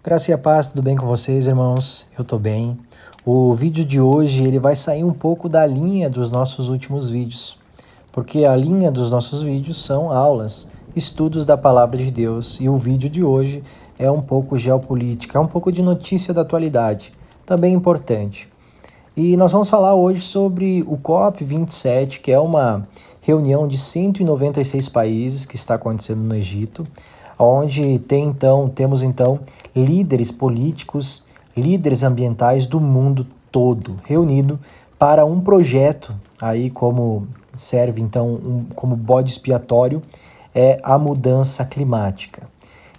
Graça e a paz, tudo bem com vocês, irmãos? Eu tô bem. O vídeo de hoje ele vai sair um pouco da linha dos nossos últimos vídeos, porque a linha dos nossos vídeos são aulas, estudos da palavra de Deus, e o vídeo de hoje é um pouco geopolítica, é um pouco de notícia da atualidade, também importante. E nós vamos falar hoje sobre o COP27, que é uma reunião de 196 países que está acontecendo no Egito, onde temos líderes políticos, líderes ambientais do mundo todo reunido para um projeto aí como serve como bode expiatório é a mudança climática.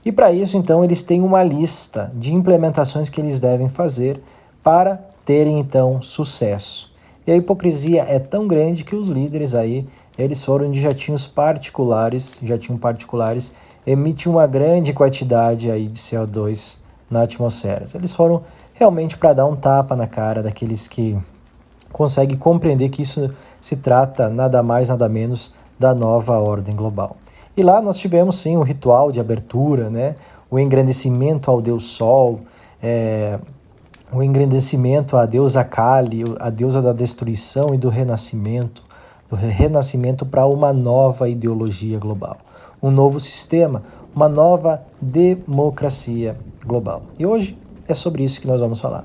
E para isso então eles têm uma lista de implementações que eles devem fazer para terem então sucesso. E a hipocrisia é tão grande que os líderes aí, eles foram de jatinhos particulares, emitem uma grande quantidade aí de CO2 na atmosfera. Eles foram realmente para dar um tapa na cara daqueles que conseguem compreender que isso se trata nada mais, nada menos da nova ordem global. E lá nós tivemos sim o ritual de abertura, né? O engrandecimento ao Deus Sol, o engrandecimento à deusa Kali, a deusa da destruição e do renascimento para uma nova ideologia global, um novo sistema, uma nova democracia global. E hoje é sobre isso que nós vamos falar.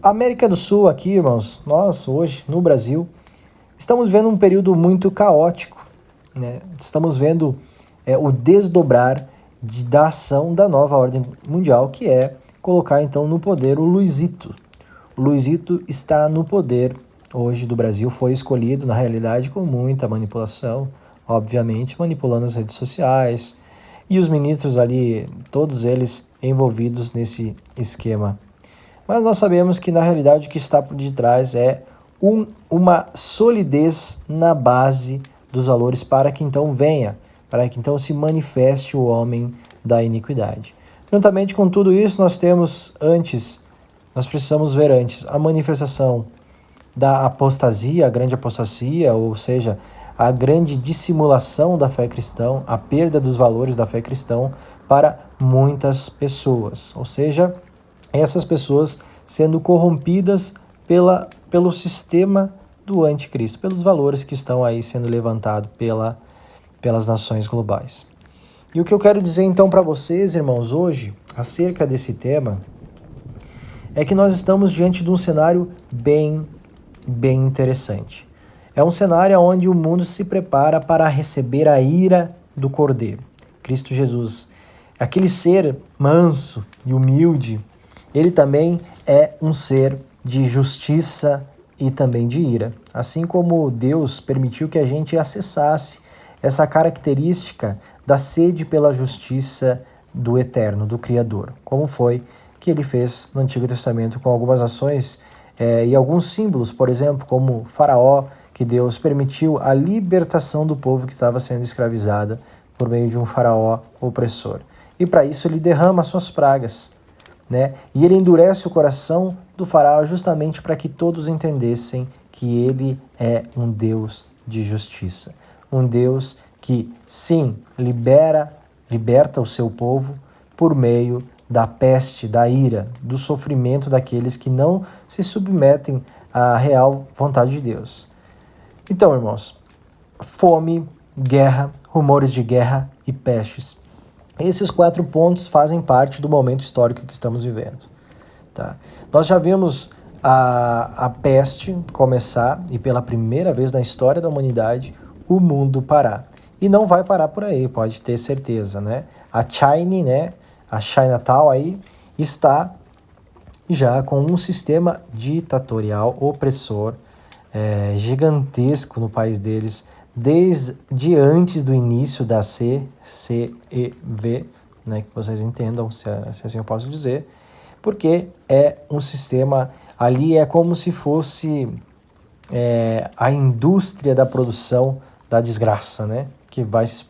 A América do Sul aqui, irmãos, nós hoje no Brasil estamos vendo um período muito caótico, né? Estamos vendo o desdobrar da ação da nova ordem mundial, que é colocar então no poder o Luizito. O Luizito está no poder hoje do Brasil, foi escolhido na realidade com muita manipulação, obviamente manipulando as redes sociais e os ministros ali, todos eles envolvidos nesse esquema. Mas nós sabemos que na realidade o que está por detrás é uma solidez na base dos valores para que então se manifeste o homem da iniquidade. Juntamente com tudo isso, nós precisamos ver antes a manifestação da apostasia, a grande apostasia, ou seja, a grande dissimulação da fé cristã, a perda dos valores da fé cristã para muitas pessoas, ou seja, essas pessoas sendo corrompidas pelo sistema do anticristo, pelos valores que estão aí sendo levantados pelas nações globais. E o que eu quero dizer então para vocês, irmãos, hoje, acerca desse tema, é que nós estamos diante de um cenário bem interessante. É um cenário onde o mundo se prepara para receber a ira do Cordeiro, Cristo Jesus. Aquele ser manso e humilde, ele também é um ser de justiça e também de ira. Assim como Deus permitiu que a gente acessasse essa característica da sede pela justiça do Eterno, do Criador, como foi que ele fez no Antigo Testamento com algumas ações e alguns símbolos, por exemplo, como Faraó, que Deus permitiu a libertação do povo que estava sendo escravizada por meio de um faraó opressor. E para isso ele derrama as suas pragas, né? E ele endurece o coração do faraó justamente para que todos entendessem que ele é um Deus de justiça. Um Deus que, sim, liberta o seu povo por meio da peste, da ira, do sofrimento daqueles que não se submetem à real vontade de Deus. Então, irmãos, fome, guerra, rumores de guerra e pestes. Esses 4 pontos fazem parte do momento histórico que estamos vivendo. Tá? Nós já vimos a peste começar e pela primeira vez na história da humanidade o mundo parar. E não vai parar por aí, pode ter certeza, né? A Chinatown aí está já com um sistema ditatorial opressor gigantesco no país deles, desde antes do início da CCEV, né, que vocês entendam, se assim eu posso dizer, porque é um sistema, ali é como se fosse a indústria da produção da desgraça, né, que vai se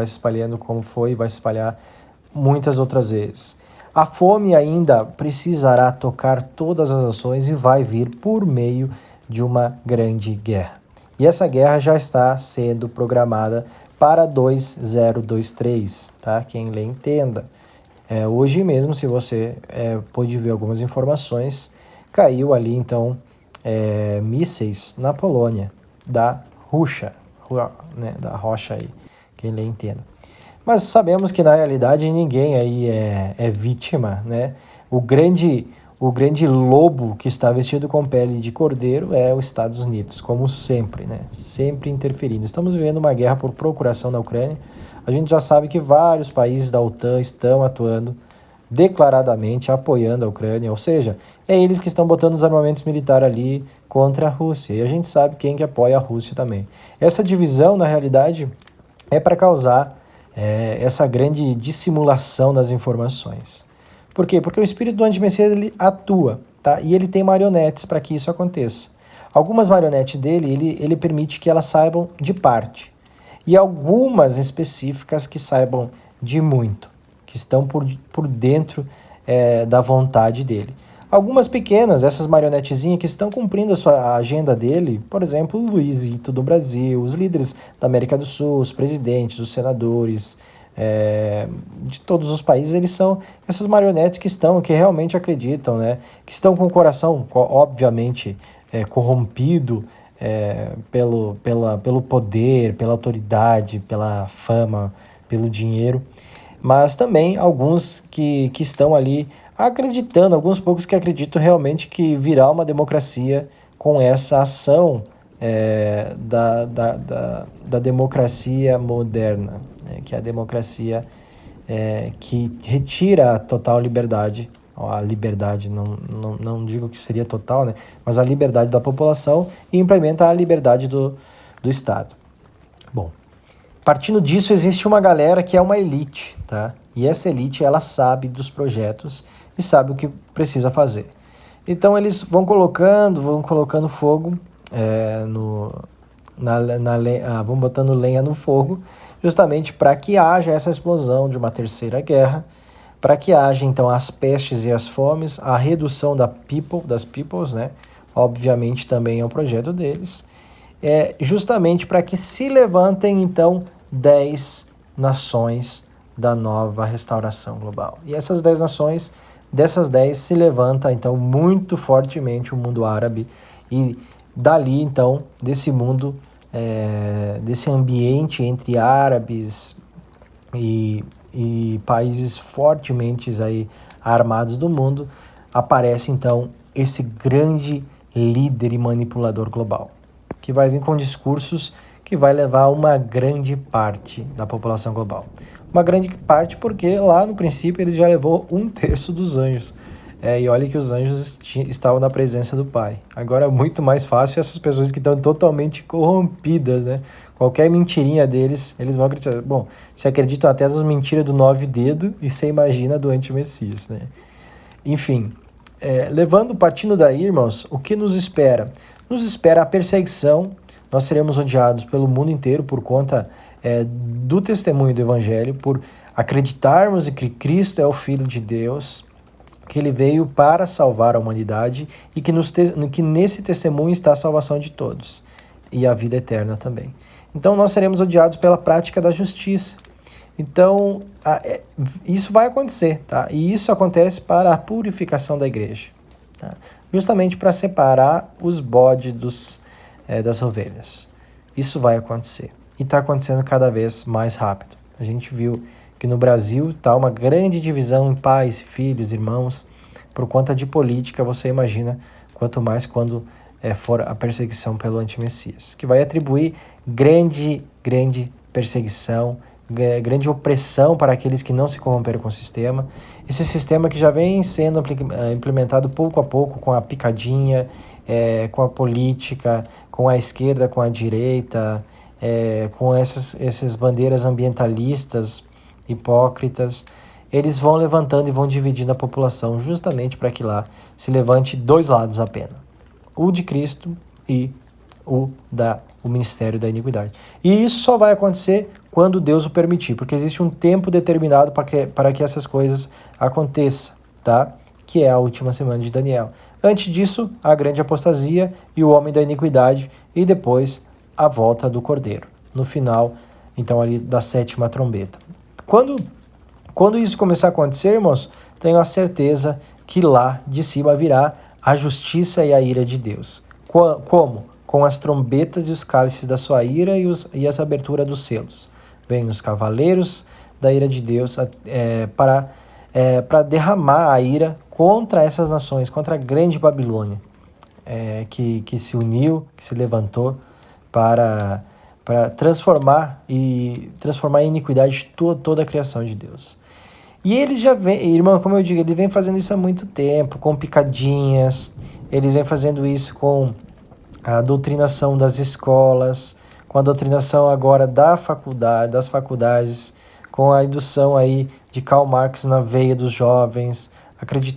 espalhando como foi e vai se espalhar muitas outras vezes. A fome ainda precisará tocar todas as ações e vai vir por meio de uma grande guerra. E essa guerra já está sendo programada para 2023, tá? Quem lê entenda. Hoje mesmo, se você pôde ver algumas informações, caiu ali então mísseis na Polônia, da Rússia, né, da rocha aí, quem lê entenda. Mas sabemos que na realidade ninguém aí é vítima, né? O grande lobo que está vestido com pele de cordeiro é os Estados Unidos, como sempre, né? Sempre interferindo. Estamos vivendo uma guerra por procuração na Ucrânia. A gente já sabe que vários países da OTAN estão atuando declaradamente apoiando a Ucrânia, ou seja, é eles que estão botando os armamentos militares ali contra a Rússia. E a gente sabe quem que apoia a Rússia também. Essa divisão, na realidade, é para causar essa grande dissimulação das informações. Por quê? Porque o espírito do antimessias ele atua, tá? E ele tem marionetes para que isso aconteça. Algumas marionetes dele, ele permite que elas saibam de parte. E algumas específicas que saibam de muito, que estão por dentro da vontade dele. Algumas pequenas, essas marionetezinhas que estão cumprindo a agenda dele, por exemplo, o Luizito do Brasil, os líderes da América do Sul, os presidentes, os senadores de todos os países, eles são essas marionetes que realmente acreditam, né? Que estão com o coração, obviamente, corrompido pelo poder, pela autoridade, pela fama, pelo dinheiro, mas também alguns que estão ali acreditando, alguns poucos que acreditam realmente que virá uma democracia com essa ação da democracia moderna, né, que é a democracia que retira a total liberdade, a liberdade, não digo que seria total, né, mas a liberdade da população e implementa a liberdade do Estado. Bom, partindo disso, existe uma galera que é uma elite, tá? E essa elite, ela sabe dos projetos e sabe o que precisa fazer. Então, eles vão colocando fogo vão botando lenha no fogo, justamente para que haja essa explosão de uma terceira guerra, para que haja, então, as pestes e as fomes, a redução das peoples, né? Obviamente, também é um projeto deles, justamente para que se levantem, então, 10 nações da nova restauração global. E essas 10 nações, dessas 10 se levanta, então, muito fortemente o mundo árabe e dali, então, desse mundo, desse ambiente entre árabes e países fortemente aí armados do mundo, aparece, então, esse grande líder e manipulador global, que vai vir com discursos que vai levar uma grande parte da população global. Uma grande parte porque lá no princípio ele já levou 1/3 dos anjos. E olha que os anjos estavam na presença do Pai. Agora é muito mais fácil essas pessoas que estão totalmente corrompidas, né? Qualquer mentirinha deles, eles vão acreditar. Bom, se acreditam até nas mentiras do 9 dedos e você imagina do anti-messias, né? Enfim, partindo daí, irmãos, o que nos espera? Nos espera a perseguição. Nós seremos odiados pelo mundo inteiro por conta do testemunho do Evangelho, por acreditarmos que Cristo é o Filho de Deus, que ele veio para salvar a humanidade e que nesse testemunho está a salvação de todos e a vida eterna também. Então nós seremos odiados pela prática da justiça. Então isso vai acontecer, tá? E isso acontece para a purificação da igreja, tá? Justamente para separar os bodes das ovelhas. Isso vai acontecer e está acontecendo cada vez mais rápido. A gente viu que no Brasil está uma grande divisão em pais, filhos, irmãos, por conta de política. Você imagina quanto mais quando for a perseguição pelo antimessias, que vai atribuir grande perseguição, grande opressão para aqueles que não se corromperam com o sistema. Esse sistema que já vem sendo implementado pouco a pouco com a picadinha, com a política, com a esquerda, com a direita, com essas bandeiras ambientalistas hipócritas. Eles vão levantando e vão dividindo a população justamente para que lá se levante dois lados apenas. O de Cristo e o ministério da iniquidade. E isso só vai acontecer quando Deus o permitir, porque existe um tempo determinado para que essas coisas aconteçam, tá? Que é a última semana de Daniel. Antes disso, a grande apostasia e o homem da iniquidade, e depois a volta do Cordeiro. No final, então, ali da 7ª trombeta. Quando Quando isso começar a acontecer, irmãos, tenho a certeza que lá de cima virá a justiça e a ira de Deus. Como? Com as trombetas e os cálices da sua ira e as aberturas dos selos. Vêm os cavaleiros da ira de Deus para derramar a ira contra essas nações, contra a grande Babilônia, que se uniu, que se levantou para transformar em iniquidade toda a criação de Deus. E eles já vêm, irmão, como eu digo, eles vêm fazendo isso há muito tempo, com picadinhas, eles vêm fazendo isso com a doutrinação das escolas, com a doutrinação agora das faculdades, com a indução aí de Karl Marx na veia dos jovens,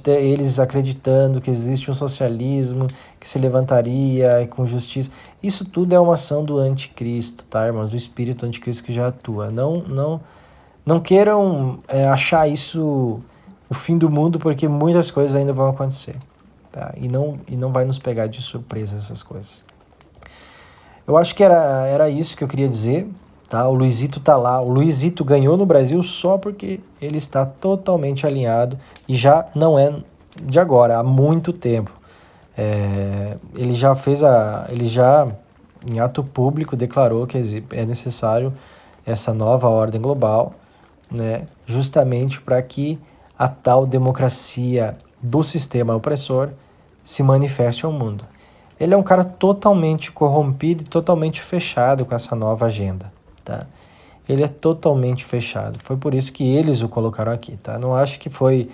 eles acreditando que existe um socialismo que se levantaria com justiça. Isso tudo é uma ação do anticristo, tá, irmãos? Do espírito anticristo que já atua. Não queiram achar isso o fim do mundo, porque muitas coisas ainda vão acontecer, tá? E não vai nos pegar de surpresa essas coisas. Eu acho que era isso que eu queria dizer, tá? O Luizito tá lá. O Luizito ganhou no Brasil só porque ele está totalmente alinhado e já não é de agora, há muito tempo. Ele já em ato público declarou que é necessário essa nova ordem global, né? Justamente para que a tal democracia do sistema opressor se manifeste ao mundo. Ele é um cara totalmente corrompido e totalmente fechado com essa nova agenda, tá? Ele é totalmente fechado. Foi por isso que eles o colocaram aqui, tá? Não acho que foi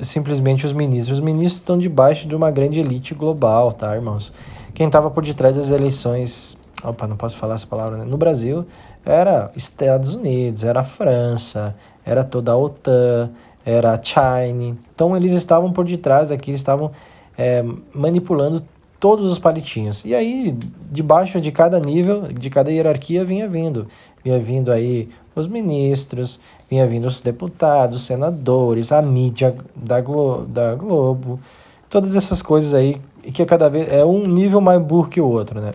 simplesmente os ministros. Os ministros estão debaixo de uma grande elite global, tá, irmãos? Quem estava por detrás das eleições, não posso falar essa palavra, né? No Brasil, era Estados Unidos, era a França, era toda a OTAN, era a China. Então eles estavam por detrás daqui, eles estavam manipulando todos os palitinhos. E aí, debaixo de cada nível, de cada hierarquia, vinha vindo aí os ministros, vinha vindo os deputados, senadores, a mídia da Globo, todas essas coisas aí, que cada vez é um nível mais burro que o outro, né?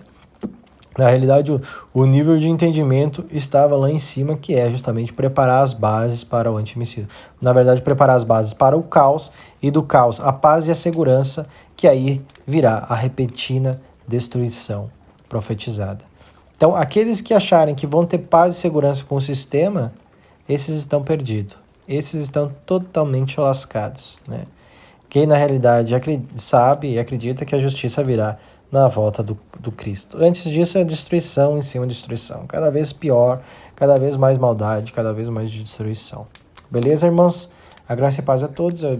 Na realidade, o nível de entendimento estava lá em cima, que é justamente preparar as bases para o antimissível. Na verdade, preparar as bases para o caos, e do caos a paz e a segurança, que aí virá a repentina destruição profetizada. Então, aqueles que acharem que vão ter paz e segurança com o sistema, esses estão perdidos. Esses estão totalmente lascados, né? Quem na realidade sabe e acredita que a justiça virá na volta do Cristo. Antes disso é destruição em cima de destruição. Cada vez pior, cada vez mais maldade, cada vez mais destruição. Beleza, irmãos? A graça e a paz a todos. É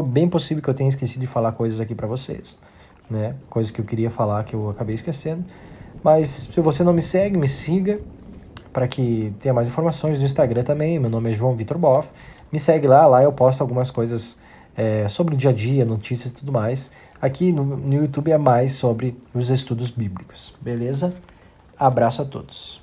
bem possível que eu tenha esquecido de falar coisas aqui para vocês, né? Coisas que eu queria falar que eu acabei esquecendo. Mas se você não me segue, me siga para que tenha mais informações no Instagram também. Meu nome é João Vitor Boff. Me segue lá eu posto algumas coisas sobre o dia a dia, notícias e tudo mais. Aqui no YouTube é mais sobre os estudos bíblicos, beleza? Abraço a todos.